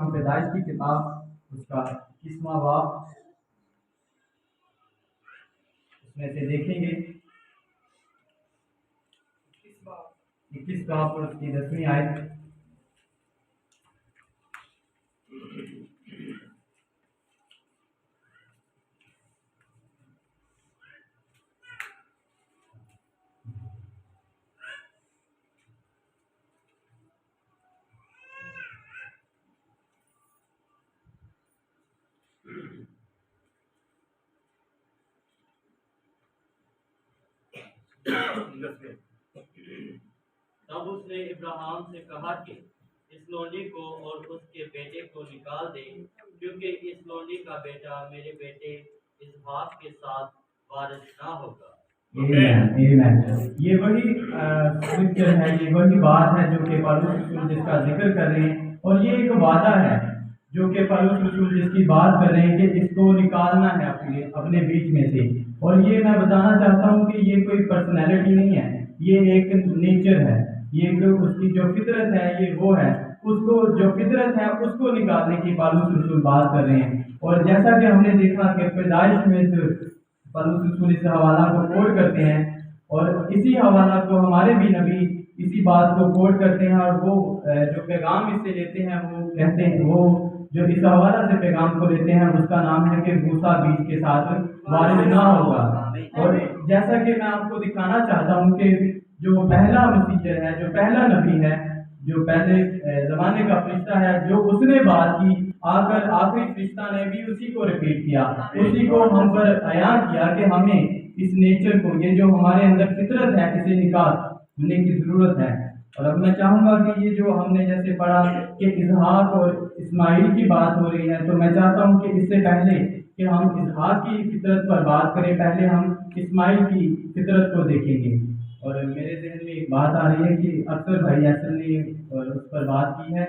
ہم پیدائش کی کتاب اس کا 21واں باب اس میں سے دیکھیں گے 21 باب اور اس کی 10ویں آیت۔ تب اس نے ابراہیم سے کہا کہ اس لونڈی کو اور اس کے بیٹے کو نکال دے، کیونکہ اس لونڈی کا بیٹا میرے بیٹے اسحاق کے ساتھ وارث نہ ہوگا۔ یہ وہی سکرپچر ہے، یہ وہی بات ہے جو کہ پالوس رسول جس کا ذکر کر رہے ہیں، اور یہ ایک وعدہ ہے جو کہ پالوس رسول جس کی بات کر رہے ہیں کہ اس کو نکالنا ہے اپنے بیچ میں سے۔ اور یہ میں بتانا چاہتا ہوں کہ یہ کوئی پرسنالٹی نہیں ہے، یہ ایک نیچر ہے، یہ اس کی جو فطرت ہے یہ وہ ہے، اس کو جو فطرت ہے اس کو نکالنے کی پالوس رسول بات کر رہے ہیں۔ اور جیسا کہ ہم نے دیکھا کہ پیدائش میں پالوس رسول اس حوالہ کو کوٹ کرتے ہیں، اور اسی حوالہ کو ہمارے بھی نبی اسی بات کو کوٹ کرتے ہیں، اور وہ جو پیغام اس سے لیتے ہیں وہ کہتے ہیں، وہ جو اس حوالہ سے پیغام کو لیتے ہیں اس کا نام ہے کہ موسیٰ بیج کے ساتھ وارث نہ ہوگا۔ اور جیسا کہ میں آپ کو دکھانا چاہتا ہوں کہ جو پہلا مسیجر ہے، جو پہلا نبی ہے، جو پہلے زمانے کا فرشتہ ہے، جو اس نے بات کی، آ کر آخری فرشتہ نے بھی اسی کو ریپیٹ کیا، اسی کو ہم پر عیاں کیا کہ ہمیں اس نیچر کو، یہ جو ہمارے اندر فطرت ہے، اسے نکالنے کی ضرورت ہے۔ اور اب میں چاہوں گا کہ یہ جو ہم نے جیسے پڑھا کہ اسحاق اور اسماعیل کی بات ہو رہی ہے، تو میں چاہتا ہوں کہ اس سے پہلے کہ ہم اسحاق کی فطرت پر بات کریں، پہلے ہم اسماعیل کی فطرت کو دیکھیں گے۔ اور میرے ذہن میں ایک بات آ رہی ہے کہ اکثر بھائی ایسن نے اس پر بات کی ہے،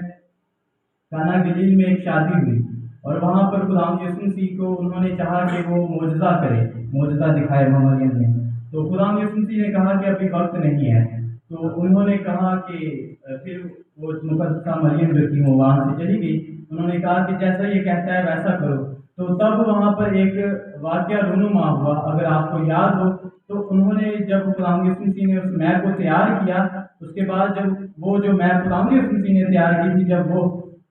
کانا گلیل میں ایک شادی ہوئی، اور وہاں پر خدا یسوع مسیح کو انہوں نے چاہا کہ وہ معجزہ کرے، معجزہ دکھائے مریم نے، تو خدا یسوع مسیح نے کہا کہ ابھی وقت نہیں ہے، تو انہوں نے کہا کہ پھر وہ مقدسہ مریم جو تھی وہ وہاں سے چلی گئی، انہوں نے کہا کہ جیسا یہ کہتا ہے ویسا کرو۔ تو تب وہاں پر ایک واقعہ رونما ہوا، اگر آپ کو یاد ہو، تو انہوں نے جب خدا یسوع مسیح نے اس میپ کو تیار کیا، اس کے بعد جب وہ جو میپ خدا یسوع مسیح نے تیار کی تھی، جب وہ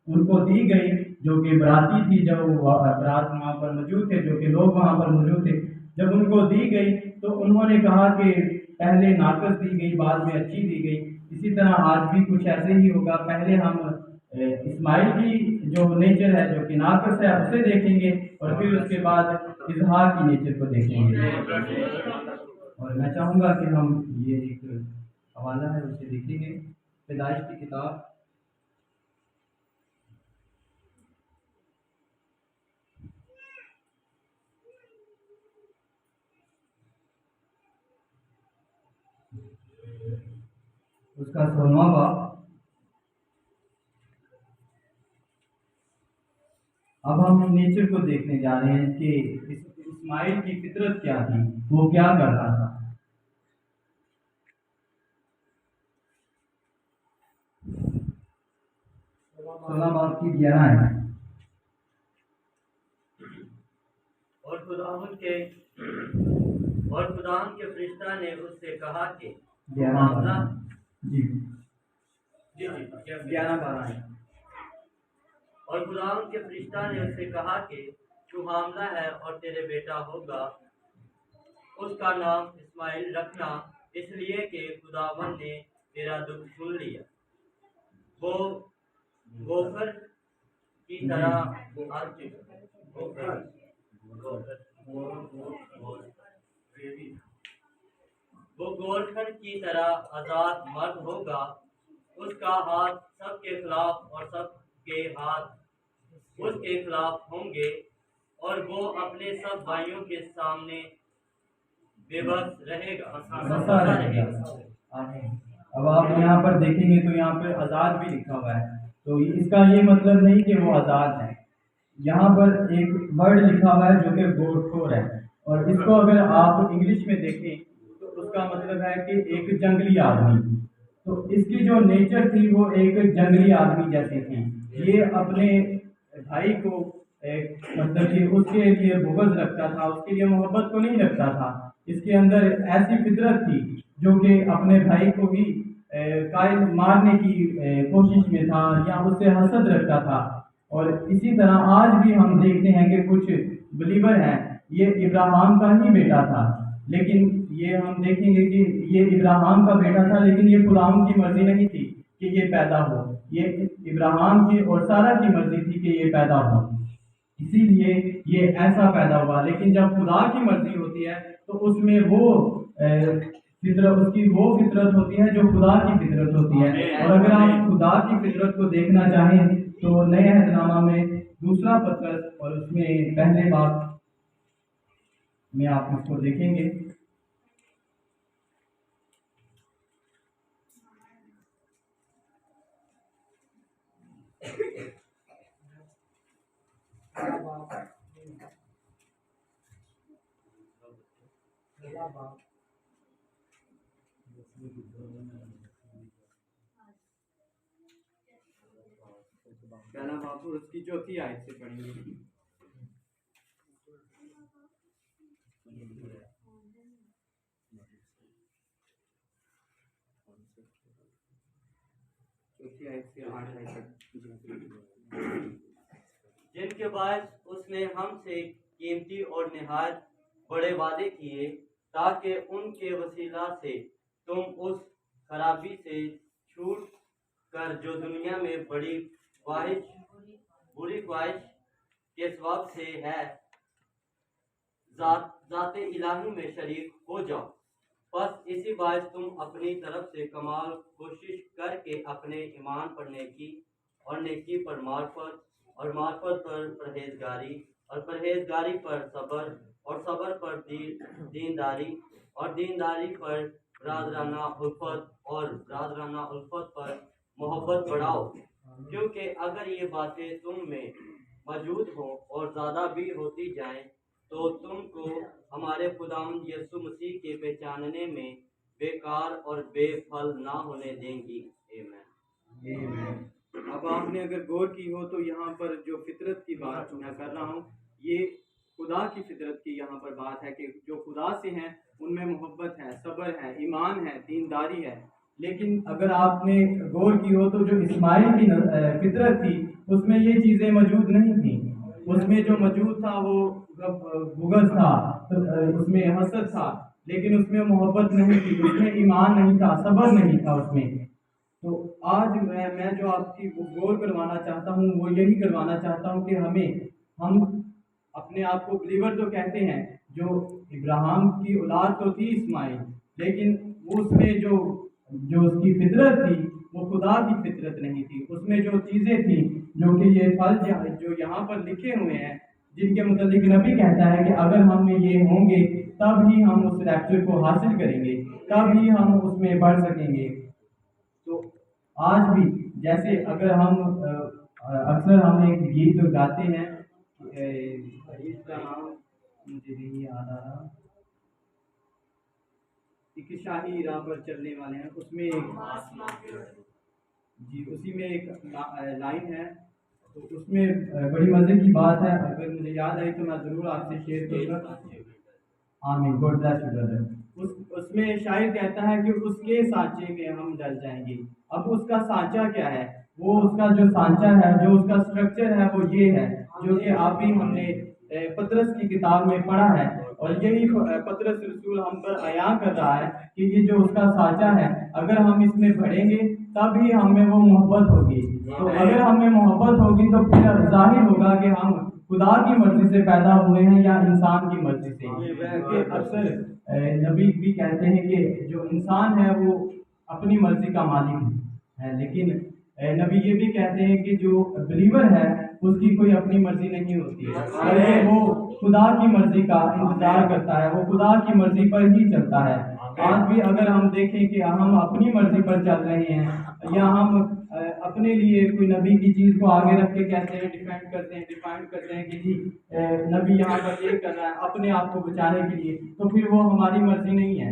ان کو دی گئی جو کہ براتی تھی، جب وہ برات وہاں پر موجود تھے، جو کہ لوگ وہاں پر موجود تھے، جب ان کو دی گئی تو انہوں نے کہا کہ پہلے ناقص دی گئی، بعد میں اچھی دی گئی۔ اسی طرح آج بھی کچھ ایسے ہی ہوگا، پہلے ہم اسماعیل کی جو نیچر ہے جو کہ ناقص ہے اسے دیکھیں گے، اور پھر اس کے بعد اسحاق کی نیچر کو دیکھیں گے۔ اور میں چاہوں گا کہ ہم یہ ایک حوالہ ہے اسے دیکھیں گے، پیدائش کی کتاب اس کا 16واں باب۔ اب ہم نیچر کو دیکھنے جا رہے ہیں کہ اسماعیل کی فطرت کیا تھی، وہ کیا کر رہا تھا۔ 16 باب کی 11 ہے۔ اور خداوند کے فرشتہ نے اس سے کہا کہ 11 جی 11 12 ہے۔ اور خداوند کے فرشتہ نے اس سے کہا کہ تو حاملہ ہے اور تیرے بیٹا ہوگا، اس کا نام اسماعیل رکھنا، اس لیے کہ خداوند نے تیرا دکھ سن لیا۔ وہ گوفر کی طرح وہ گورکھن کی طرح آزاد مرد ہوگا، اس کا ہاتھ سب کے خلاف اور سب کے ہاتھ اس کے خلاف ہوں گے، اور وہ اپنے سب بھائیوں کے سامنے بے بس رہے گا۔ اب آپ یہاں پر دیکھیں گے تو یہاں پہ آزاد بھی لکھا ہوا ہے، تو اس کا یہ مطلب نہیں کہ وہ آزاد ہے، یہاں پر ایک ورڈ لکھا ہوا ہے جو کہ گورکھور ہے، اور اس کو اگر آپ انگلش میں دیکھیں تو اس کا مطلب ہے کہ ایک جنگلی آدمی۔ تو اس کی جو نیچر تھی وہ ایک جنگلی آدمی جیسی تھی، یہ اپنے بھائی کو مطلب کہ اس کے لیے بغض رکھتا تھا، اس کے لیے محبت کو نہیں رکھتا تھا۔ اس کے اندر ایسی فطرت تھی جو کہ اپنے بھائی کو بھی قائل مارنے کی کوشش میں تھا یا اس سے حسد رکھتا تھا۔ اور اسی طرح آج بھی ہم دیکھتے ہیں کہ کچھ بلیور ہیں، یہ ابراہیم کا ہی بیٹا تھا، لیکن یہ ہم دیکھیں گے کہ یہ ابراہیم کا بیٹا تھا، لیکن یہ خداوند کی مرضی نہیں تھی کہ یہ پیدا ہو، یہ ابراہیم کی اور سارہ کی مرضی تھی کہ یہ پیدا ہو، اسی لیے یہ ایسا پیدا ہوا۔ لیکن جب خدا کی مرضی ہوتی ہے تو اس میں وہ فطرت، اس کی وہ فطرت ہوتی ہے جو خدا کی فطرت ہوتی ہے۔ اور اگر آپ خدا کی فطرت کو دیکھنا چاہیں تو نئے عہد نامہ میں دوسرا پطرس اور اس میں پہلے باب میں آپ اس کو دیکھیں گے۔ پہلا باب اس کی چوتھی آیت سے پڑھیں گے۔ چوتھی آیت سے 8 آیت تک۔ جن کے باعث اس نے ہم سے قیمتی اور نہایت بڑے وعدے کیے، تاکہ ان کے وسیلہ سے تم اس خرابی سے چھوٹ کر جو دنیا میں بری خواہش کے سبب سے ہے، ذات الہی میں شریک ہو جاؤ۔ بس اسی باعث تم اپنی طرف سے کمال کوشش کر کے اپنے ایمان پر نیکی، اور نیکی پر معرفت، اور معرفت پر پرہیزگاری، اور پرہیزگاری پر صبر، اور صبر پر دینداری، اور دینداری پر برادرانہ الفت، اور برادرانہ الفت پر محبت بڑھاؤ۔ کیونکہ اگر یہ باتیں تم میں موجود ہوں اور زیادہ بھی ہوتی جائیں تو تم کو ہمارے خداوند یسوع مسیح کے پہچاننے میں بیکار اور بے پھل نہ ہونے دیں گی۔ اب آپ نے اگر غور کی ہو تو یہاں پر جو فطرت کی بات میں کر رہا ہوں، یہ خدا کی فطرت کی یہاں پر بات ہے کہ جو خدا سے ہیں ان میں محبت ہے، صبر ہے، ایمان ہے، دینداری ہے۔ لیکن اگر آپ نے غور کی ہو تو جو اسماعیل کی فطرت تھی اس میں یہ چیزیں موجود نہیں تھیں۔ اس میں جو موجود تھا وہ بغض تھا، اس میں حسد تھا، لیکن اس میں محبت نہیں تھی، اس میں ایمان نہیں تھا، صبر نہیں تھا اس میں۔ تو آج میں جو آپ کی غور کروانا چاہتا ہوں وہ یہی کروانا چاہتا ہوں کہ ہم اپنے آپ کو بلیور تو کہتے ہیں، جو ابراہیم کی اولاد تو تھی اسماعیل، لیکن اس میں جو اس کی فطرت تھی وہ خدا کی فطرت نہیں تھی۔ اس میں جو چیزیں تھیں جو کہ یہ پھل جو یہاں پر لکھے ہوئے ہیں، جن کے متعلق نبی کہتا ہے کہ اگر ہم میں یہ ہوں گے تب ہی ہم اس ریپچر کو حاصل کریں گے، تب ہی ہم اس میں بڑھ سکیں گے۔ تو آج بھی جیسے اگر اکثر ہم ایک گیت گاتے ہیں، گیت کا نام مجھے نہیں یاد آ رہا، ایک شاہی راہ پر چلنے والے ہیں، اس میں اسی میں ایک لائن ہے، تو اس میں بڑی مزے کی بات ہے، اگر مجھے یاد آئی تو میں ضرور آپ سے شیئر کروں گا۔ آمین، گاڈ بلیس یو بردر۔ اس میں شاعر کہتا ہے کہ اس کے سانچے میں ہم ڈل جائیں گے۔ اب اس کا سانچہ کیا ہے؟ وہ اس کا جو سانچہ ہے، جو اس کا سٹرکچر ہے وہ یہ ہے، جو کہ آپ ہی ہم نے پطرس کی کتاب میں پڑھا ہے، اور یہی پطرس رسول ہم پر عیاں کر رہا ہے کہ یہ جو اس کا سانچہ ہے، اگر ہم اس میں بڑھیں گے تب ہی ہم میں وہ محبت ہوگی۔ تو اگر ہم میں محبت ہوگی تو پھر ظاہر ہوگا کہ ہم خدا کی مرضی سے پیدا ہوئے ہیں یا انسان کی مرضی سے۔ کیونکہ اکثر نبی بھی کہتے ہیں کہ جو انسان ہے وہ اپنی مرضی کا مالک ہے، لیکن نبی یہ بھی کہتے ہیں کہ جو بلیور ہے اس کی کوئی اپنی مرضی نہیں ہوتی ہے، بلکہ وہ خدا کی مرضی کا انتظار کرتا ہے، وہ خدا کی مرضی پر ہی چلتا ہے۔ آج بھی اگر ہم دیکھیں کہ ہم اپنی مرضی پر چل رہے ہیں یا ہم اپنے لیے کوئی نبی کی چیز کو آگے رکھ کے کہتے ہیں، ڈیفائنڈ کرتے ہیں کہ جی نبی یہاں پر یہ کر رہا ہے اپنے آپ کو بچانے کے لیے، تو پھر وہ ہماری مرضی نہیں ہے،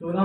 16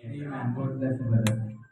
Amen. God bless you, brother.